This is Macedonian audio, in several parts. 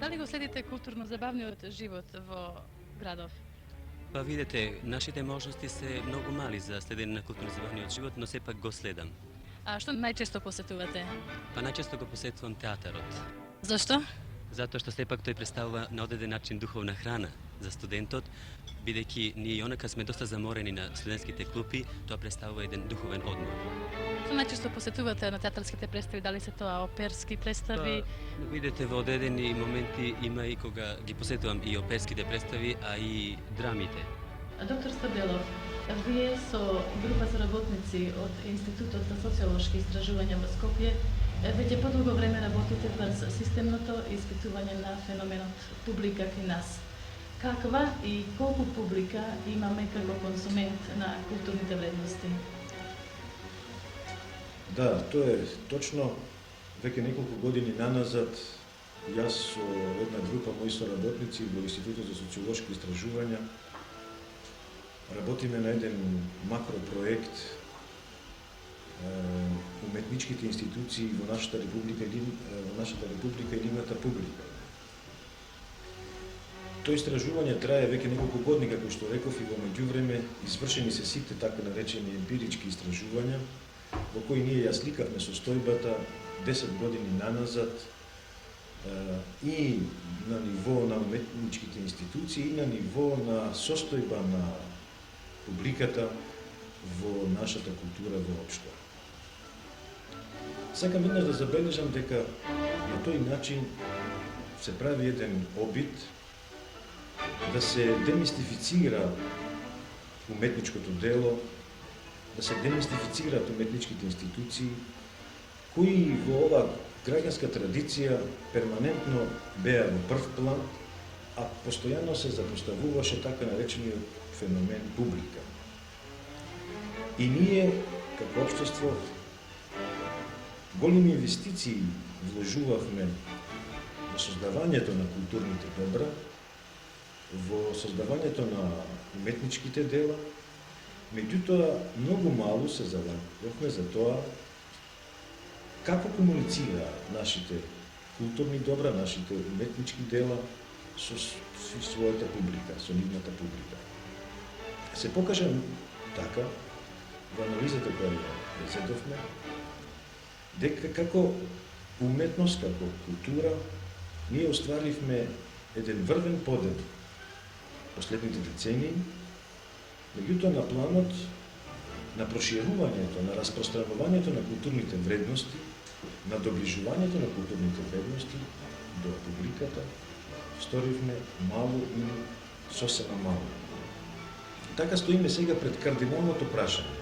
Дали го следите културно-забавниот живот во градов? Па видите, нашите можности се многу мали за следење на културно-забавниот живот, но сепак го следам. А што најчесто посетувате? Па најчесто го посетувам театарот, Зошто? затоа што сепак тој представува на одреден начин духовна храна за студентот, бидејќи ние и онака сме доста заморени на студентските клупи, тоа представува еден духовен одмор. Што најчесто посетувате на театарските представи? Дали се тоа оперски представи? Па, видите, во одредени моменти има и кога ги посетувам и оперските представи, а и драмите. Доктор Стабелов, вие со група за работници од Институтот за социолошки истражувања во Скопје веќе подолго време работите врз системното испитување на феноменот публика кај нас. Каква и колку публика имаме како консумент на културните вредности? Да, тоа е точно. Веќе неколку години наназад, јас со една група мои соработници во Институтот за социолошки истражувања работиме на еден макропроект уметничките институции во нашата република и нивната публика. Тоа истражување трае веќе неколку години, како што реков, и во меѓувреме извршени се сите така наречени емпирички истражувања, во кои ние ја сликавме состојбата 10 години наназад и на ниво на уметничките институции и на ниво на состојба на публиката во нашата култура воопшто. Сакам веднаш да забележам дека на тој начин се прави еден обид да се демистифицира уметничкото дело, да се демистифицираат уметничките институции, кои во оваа граѓанска традиција перманентно беа во прв план, а постојано се запоставуваше така наречениот феномен публика. И ние, како општество, големи инвестиции вложувавме во создавањето на културните добра, во создавањето на уметничките дела, меѓутоа многу малу се залагавме за тоа како комуницира нашите културни добра, нашите уметнички дела со својата публика, со нивната публика. Се покажа така во анализата која ја зедовме, дека како уметност, како култура, ние остваривме еден врвен подем последните децении, меѓутоа на планот на проширувањето, на распространувањето на културните вредности, на доближувањето на културните вредности до публиката, сторивме мало или сосема мало. Така стоиме сега пред кардиналното прашање.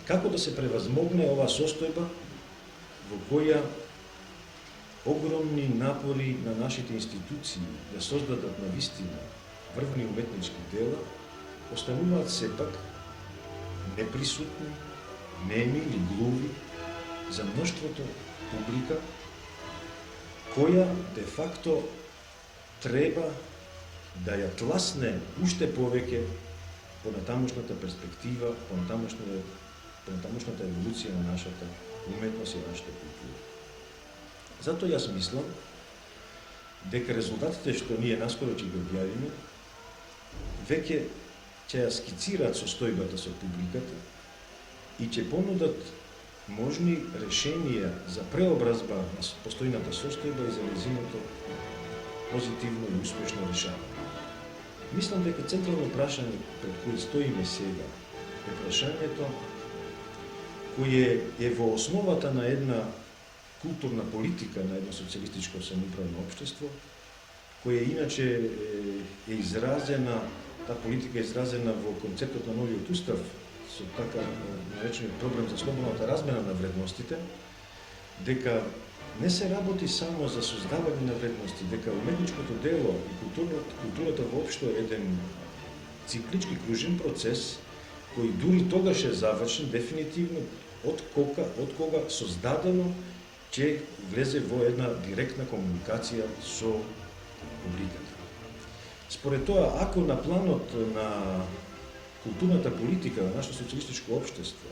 Како да се превазмогне оваа состојба во која огромни напори на нашите институции да создадат навистина врвни уметнички дела остануваат сепак неприсутни, неми или глуви за мноштвото публика која де факто треба да ја тласне уште повеќе понатамошната перспектива, понатамошната еволуција на нашата уметност и нашата култура. Затоа јас мислам дека резултатите што ние наскоро ќе ги објавиме веќе ќе ја скицираат состојбата со публиката и ќе понудат можни решенија за преобразба на постојната состојба и за нејзиното позитивно и успешно решавање. Мислам дека централно прашање пред кој стоиме сега е прашањето кое е во основата на една културна политика на едно социјалистичко самоуправно општество, која иначе е изразена, таа политика е изразена во концептот на новиот устав со така наречениот програм за слободната размена на вредностите, дека не се работи само за создавање на вредности, дека уметничкото дело и културата воопшто е еден циклички кружен процес кој дури тогаш е завршен дефинитивно од кога создадено ќе влезе во една директна комуникација со публиката. Според тоа, ако на планот на културната политика на нашето социјалистичко општество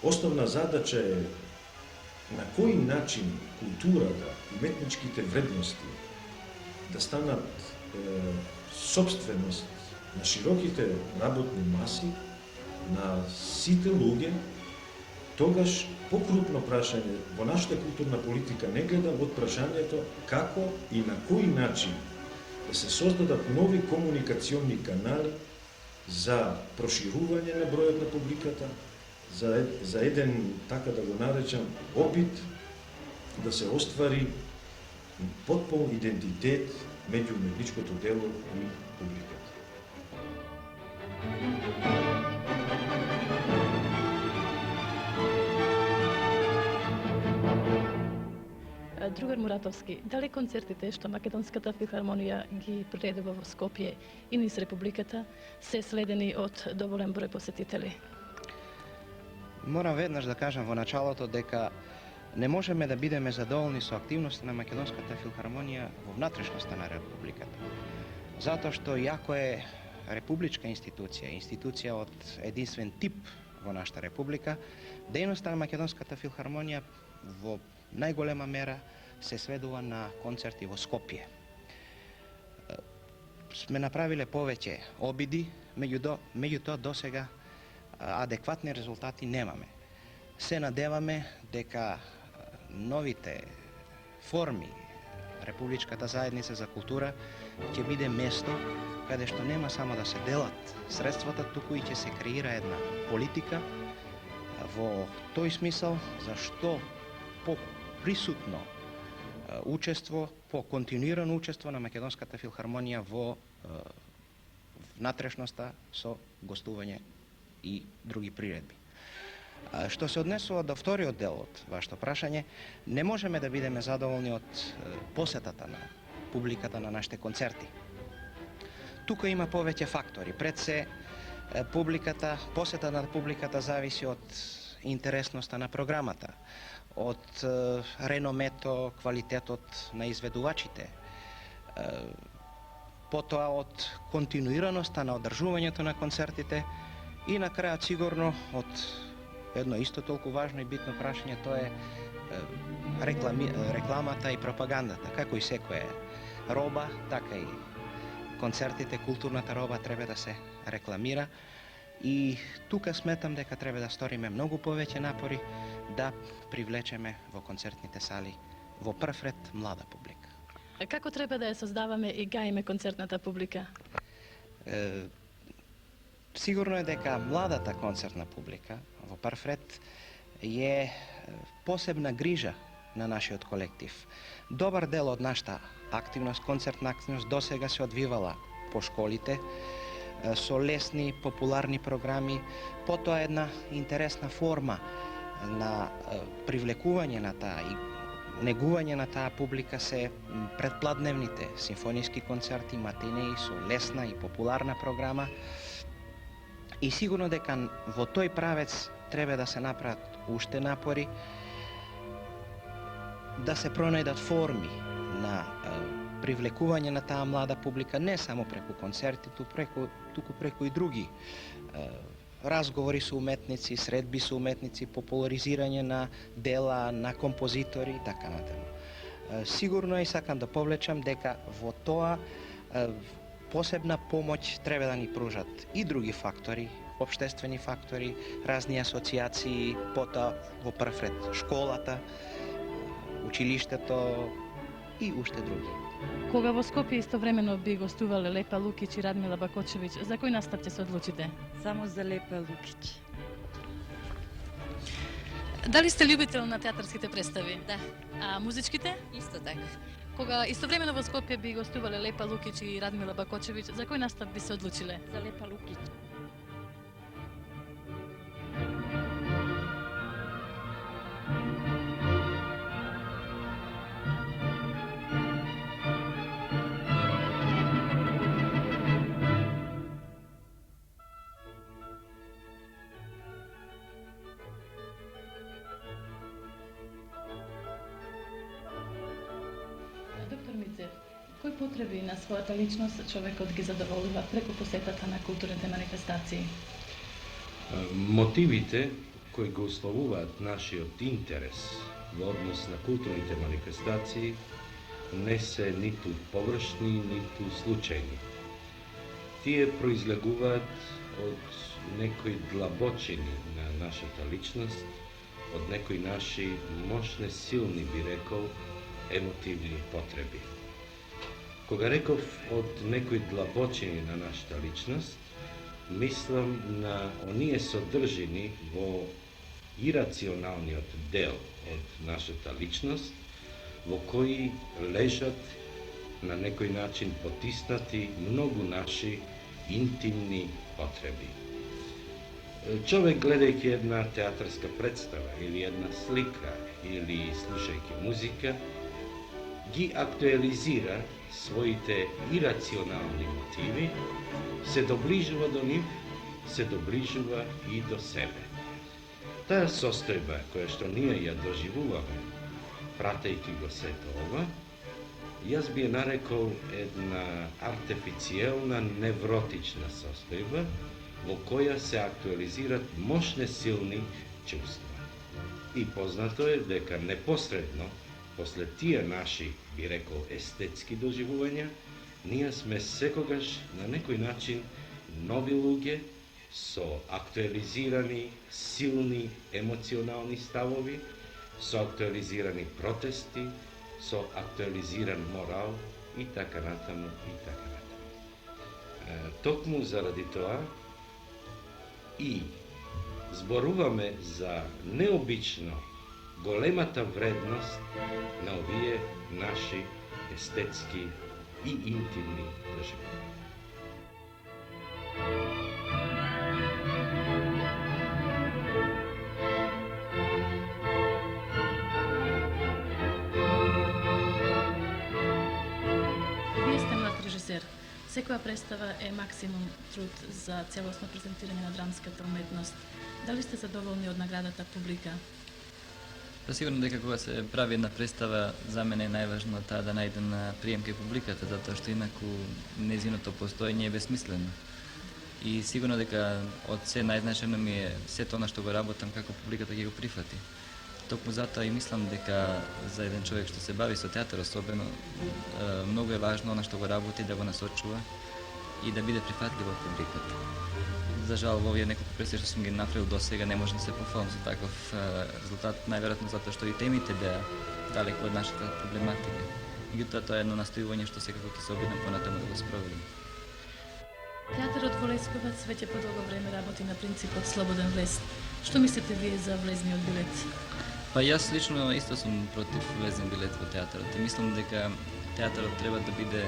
основна задача е на кој начин културата, уметничките вредности да станат собственост на широките работни маси, на сите луѓе, тогаш покрупно прашање во нашата културна политика не гледам од прашањето како и на кој начин да се создадат нови комуникационни канали за проширување на бројот на публиката, за еден, така да го наречам, опит да се оствари потполн идентитет меѓу уметничкото дело и публиката. Другар Муратовски, дали концертите што Македонската филхармонија ги приредува во Скопје и низ Републиката се следени од доволен број посетители? Морам веднаш да кажам во началото дека не можеме да бидеме задоволни со активноста на Македонската филхармонија во внатрешноста на Републиката. Затоа што иако е републичка институција од единствен тип во нашата република, дејноста на Македонската филхармонија во најголема мера се сведува на концерти во Скопје. Сме направиле повеќе обиди, меѓутоа досега адекватни резултати немаме. Се надеваме дека новите форми Републичката заедница за култура ќе биде место каде што нема само да се делат средствата, туку и ќе се креира една политика во тој смисол зашто по-присутно учество, по-континуирано учество на Македонската филхармонија во внатрешноста со гостување и други приредби. Што се однесува до вториот дел од вашето прашање, не можеме да бидеме задоволни од посетата на публиката на нашите концерти. Тука има повеќе фактори. Пред се, посета на публиката зависи од интересноста на програмата, од реномето, квалитетот на изведувачите, потоа од континуираноста на одржувањето на концертите и на крајот сигурно од едно исто толку важно и битно прашање, тоа е рекламата и пропагандата. Како и секоја роба, така и концертите, културната роба треба да се рекламира и тука сметам дека треба да сториме многу повеќе напори да привлечеме во концертните сали во прв ред млада публика. Како треба да ја создаваме и гаиме концертната публика? Сигурно е дека младата концертна публика во прв ред е посебна грижа на нашиот колектив. Добар дел од нашата активност, концертна активност досега се одвивала по школите со лесни, популарни програми, потоа една интересна форма на привлекување на таа и негување на таа публика се предпладневните симфониски концерти, матинеи со лесна и популарна програма. И сигурно дека во тој правец треба да се направат уште напори, да се пронајдат форми на привлекување на таа млада публика, не само преку концерти, туку преку и други разговори со уметници, средби со уметници, популаризирање на дела, на композитори и така натаму. Сигурно и сакам да повлечам дека во тоа посебна помоќ треба да ни пружат и други фактори, општествени фактори, разни асоциации, потоа во прв ред школата, училиштето и уште други. Кога во Скопје истовремено би гостувале Лепа Лукич и Радмила Бакочевиќ, за кој настап ќе се одлучите? Само за Лепа Лукич. Дали сте љубител на театарските представи? Да. А музичките? Исто така. Кога истовремено во Скопје би гостувале Лепа Лукич и Радмила Бакочевиќ, за кој настап би се одлучиле? За Лепа Лукич. Доктор Мицев, кои потреби на својата личност човекот ги задоволува преку посетата на културните манифестации? Мотивите кои го условуваат нашиот интерес во однос на културните манифестации не се ниту површни, ниту случајни. Тие произлегуваат од некои длабочини на нашата личност, од некои наши мощни, силни, би рекол, емотивни потреби. Кога реков од некои длабочини на нашата личност, мислам на оние содржини во ирационалниот дел од нашата личност, во кои лежат на некој начин потиснати многу наши интимни потреби. Човек гледајќи една театарска представа или една слика или слушајќи музика, ги актуализира своите ирационални мотиви, се доближува до нив, се доближува и до себе. Таа состојба која што ние ја доживуваме, пратејќи го сето ова, јас би ја нарекол една артифицијална невротична состојба во која се актуализират мощни силни чувства. И познато е дека непосредно после тие наши, би рекол, естетски доживувања, ние сме секогаш на некој начин нови луѓе со актуализирани, силни емоционални ставови, со актуализирани протести, со актуализиран морал и така натаму, и така натаму. Токму заради тоа и зборуваме за необично големата вредност на овие наши естетски и интимни доживувања. Вие сте млад режисер. Секоја представа е максимум труд за целосно презентирање на драмската уметност. Дали сте задоволни од наградата публика? Па сигурно дека кога се прави една представа, за мене е најважно таа да најде на прием кај публиката, затоа што инаку незиното постоење е безсмислено. И сигурно дека од се најзначајно ми е сето она што го работам како публиката ќе го прифати. Токму затоа и мислам дека за еден човек што се бави со театар особено, многу е важно она што го работи да го насочува и да биде прифатлив од публиката. За жал, во овие неколку представи што сум ги направил до сега не можам да се пофалам со таков резултат, најверојатно затоа што и темите беа далеку од нашата проблематика. Меѓутоа тоа е едно настојување што секако ќе се обидам понатаму да го спроведам. Театарот во Лесковац веќе подолго време работи на принципот слободен влез. Што мислите вие за влезниот билет? Па јас лично исто сум против влезен билет во театарот и мислам дека театарот треба да биде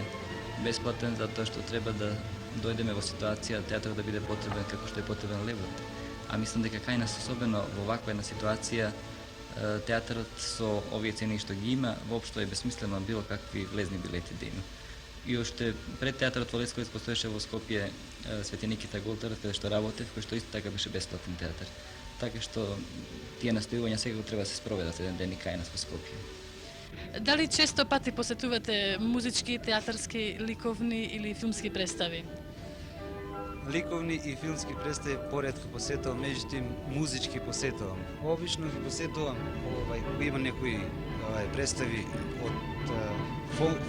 бесплатен затоа што треба да дојдеме во ситуација театарот да биде потребен како што е потребен левот. А мислам дека кај нас особено во ваква една ситуација театарот со овие цени што ги има воопшто е бесмислено било какви влезни билети да има. И уште пред театарот во Лесковец постоеше во Скопје Свети Никита Голтаров, каде што работев, кој што исто така беше бесплатен театар. Така што тие настојувања секако треба да се спроведат еден ден и кај нас во Скопје. Дали често пати посетувате музички, театарски, ликовни или филмски представи? Ликовни и филмски представи поретко посетувам, меѓутоа музички посетувам. Обично ги посетувам, кога има некои представи од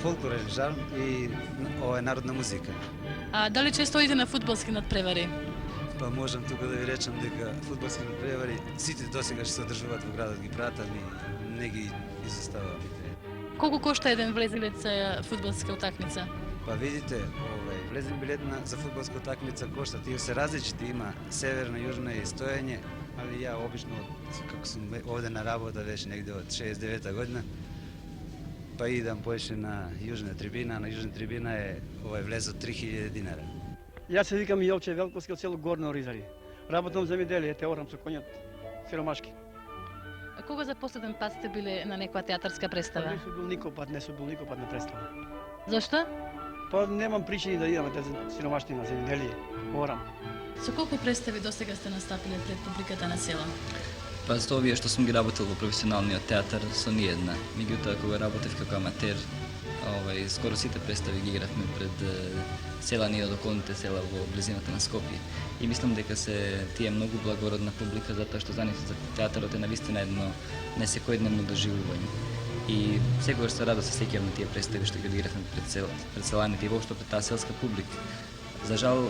фолклорен жарм и народна музика. А дали често одите на фудбалски надпревари? Па можам тука да ви речам дека фудбалски надпревари сите досега што се одржуваат во градот ги пратам и не ги изоставам. Колку кошта еден влезен билет за фудбалска утакмица? Па видите, влезен билет за фудбалска утакмица кошта, тие се различити, има северна, јужна и стоење, али ја обично, како сум овде на работа веќе негде од 69-та година, па идам поише на јужна трибина, на јужна трибина е влез од 3000 динара. Јас се викам Јовче Велковски од село Горно Оризари. Работам земјоделие, те орам со коњот, сиромашки. А кога за последен пат сте биле на некоја театарска представа? Не сум бил никој пат на представа. Зошто? Па немам причини да идам за сиромаштина, земјоделие, орам. Со колку представи досега сте настапиле пред публиката на село? Па со овие што сум ги работел во професионалниот театар со ниедна. Меѓутоа кога работев како аматер Скоро сите представи ги игравме пред села ние од околните села во близината на Скопје. И мислам дека се тие многу благородна публика затоа што за нив театарот е навистина едно несекојдневно доживување. И секогаш се радо се сеќавам на тие представи што ги игравме пред селаните и воопшто пред таа селска публика. За жал,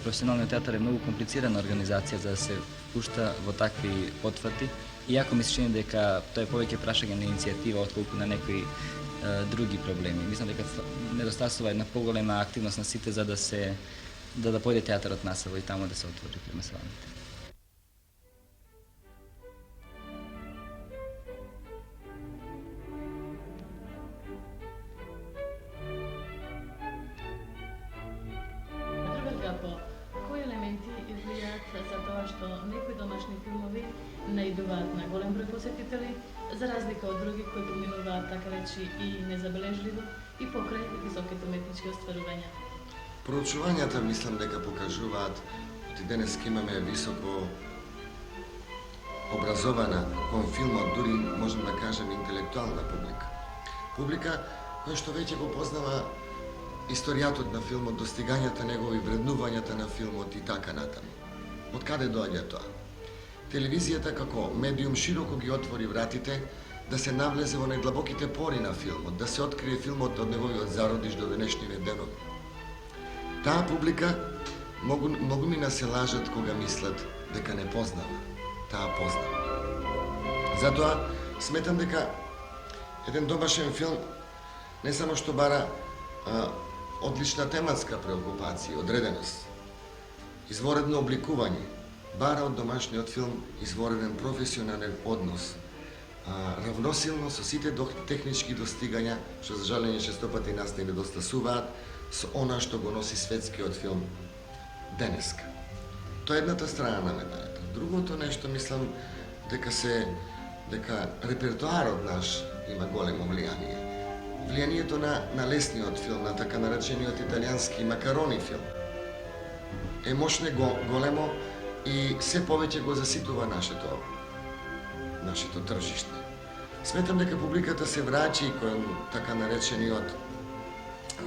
професионалниот театар е многу комплицирана организација за да се впушта во такви потфати. Иако ми се чини дека тоа е повеќе прашање на иницијатива отколку на некои други проблеми. Мислам дека недостасува една поголема активност на сите за да појде театарот насело и таму да се отвори према селаните. Кои елементи влијаат за тоа што некои домашни филмови наидуваат на голем број посетители, за разлика од други кои поминуваат така речи и незабележливо и покрај високите уметнички остварувања? Проучувањата мислам дека покажуваат и денес имаме високо образована кон филмот, дури можем да кажем интелектуална публика. Публика која што веќе го познава историјатот на филмот, достигањата негови, вреднувањата на филмот и така натаму. Од каде доаѓа тоа? Телевизијата како медиум широко ги отвори вратите да се навлезе во најдлабоките пори на филмот, да се открие филмот од неговиот зародиш до денешниве денови. Таа публика многу ми се лажат кога мислат дека не познава. Таа познава. Затоа сметам дека еден домашен филм не само што бара одлична тематска преокупација, одреденост, изворедно обликување, бара од домашниот филм извореден професионален однос, равносилно со сите технички достигања, што за жалење често пати нас не недостасуваат, со она што го носи светскиот филм денеска. Тоа е едната страна на медалјата. Другото нешто мислам дека репертоарот наш има големо влијание. Влијанието на лесниот филм, на така наречениот италијански макарони филм, е мощно големо и се повеќе го заситува нашето тржиште. Сметам дека публиката се врачи кон така наречениот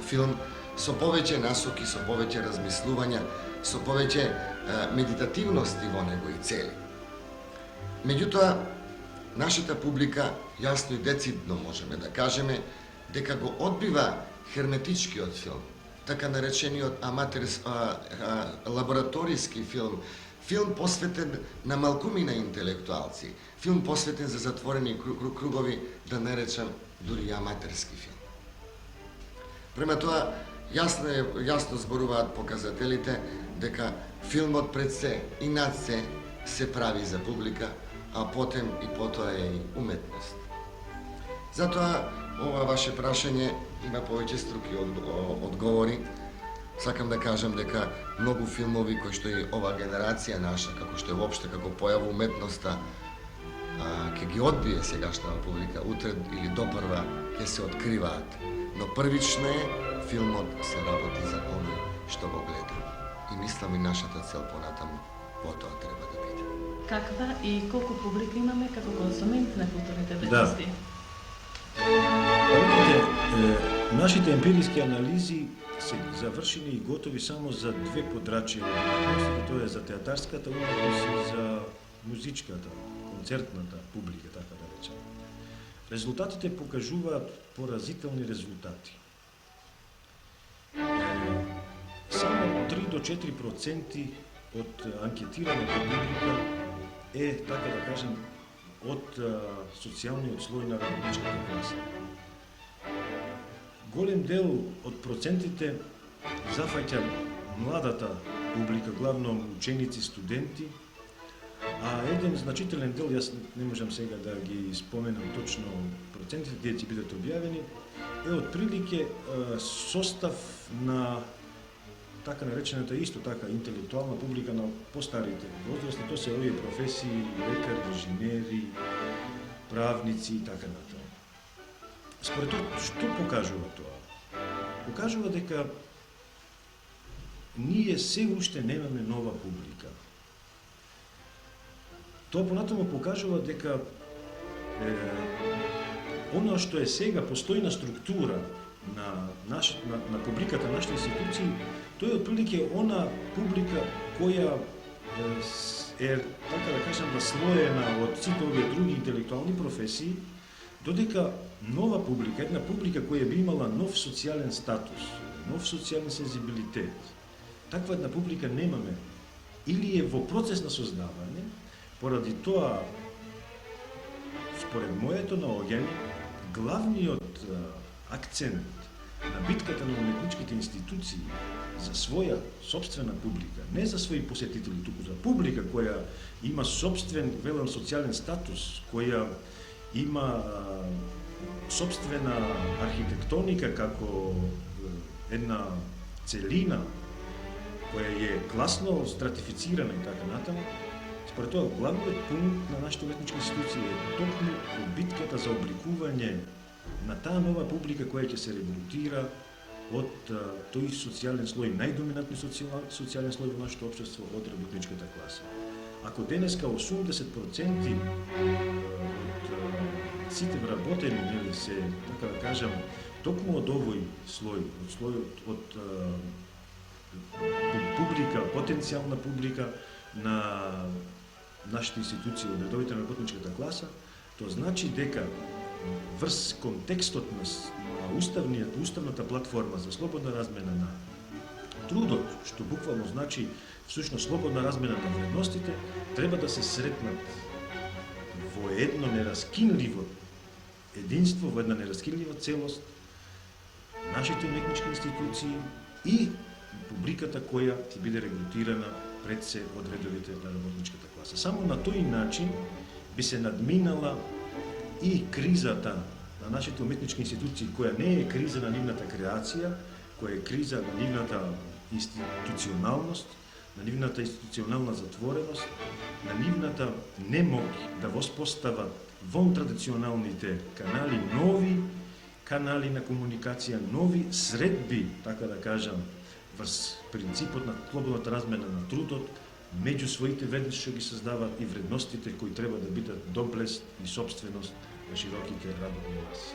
филм со повеќе насоки, со повеќе размислувања, со повеќе медитативности во него и цели. Меѓутоа, нашата публика јасно и децидно можеме да кажеме дека го одбива херметичкиот филм, така наречениот лабораториски филм, филм посветен на малкумина интелектуалци, филм посветен за затворени кругови, да не речам дури аматерски филм. Према тоа, јасно зборуваат показателите дека филмот пред се и над се прави за публика, а потем и потоа е и уметност. Затоа, ова ваше прашање има повеќе струки одговори. Сакам да кажам дека многу филмови кои што и ова генерација наша, како што е воопште како појава уметноста, ќе ги одбие сегашната публика, утре или допрва ќе се откриваат. Но првично е филмот се работи за оној што го гледа. И мислам и нашата цел понатаму во тоа треба да биде. Каква и колку публика имаме како консумент на културните вредности? Нашите емпириски анализи се завршени и готови само за две подрачја. Тоа е за театарската уметност и за музичката, концертната публика, така да речем. Резултатите покажуваат поразителни резултати. Само 3 до 4% од анкетираната публика е, така да кажем, од социјалниот слој на работничката класа. Голем дел од процентите зафаќа младата публика, главно ученици, студенти, а еден значителен дел, јас не можам сега да ги споменам точно процентите, тие ќе бидат објавени, е отприлике состав на така наречената исто така интелектуална публика на постарите возрасти. Тоа се овие професии, лекари, инженери, правници и така натаму. Според тоа, што покажува тоа? Покажува дека ние се уште немаме нова публика. Тоа понатаму покажува дека оно што е сега постојна структура на публиката, нашите институции, тој е отприлike она публика која е, така да кажам, наслоена од сите овие други интелектуални професии, додека нова публика, една публика која би имала нов социјален статус, нов социјален сензибилитет, таква една публика немаме или е во процес на создавање, поради тоа, според моето наоѓање, главниот акцент на битката на уметничките институции за своја собствена публика, не за своји посетители, туку за публика која има собствен, велам, социјален статус, која има собствена архитектоника како една целина која е класно стратифицирана и така натаму. Според тоа, главниот пункт на нашите уметнички институции е токму битката за обликување на таа нова публика која ќе се регрутира од тој социјален слој, најдоминантни социјален слој во нашето општество, од работничката класа. Ако денеска 80% од сите вработени, нели, се, така да кажам, токму од овој слој, од слојот од публика, потенцијална публика на нашите институции, од редовите на работничката класа, тоа значи дека врз контекстот на уставната платформа за слободна размена на трудот, што буквално значи всушност слободна размена на вредностите, треба да се сретнат во едно нераскинливо единство, во една нераскинлива целост, нашите уметнички институции и публиката која ќе биде регрутирана пред се од редовите на работничката класа. Само на тој начин би се надминала и кризата на нашите уметнички институции, која не е криза на нивната креација, која е криза на нивната институционалност, на нивната институционална затвореност, на нивната немоќ да воспостават вон традиционалните канали, нови канали на комуникација, нови средби, така да кажам, врз принципот на слободната размена на трудот, меѓу своите вредности што ги создаваат и вредностите кои треба да бидат доблест и собственост на широките работни маси.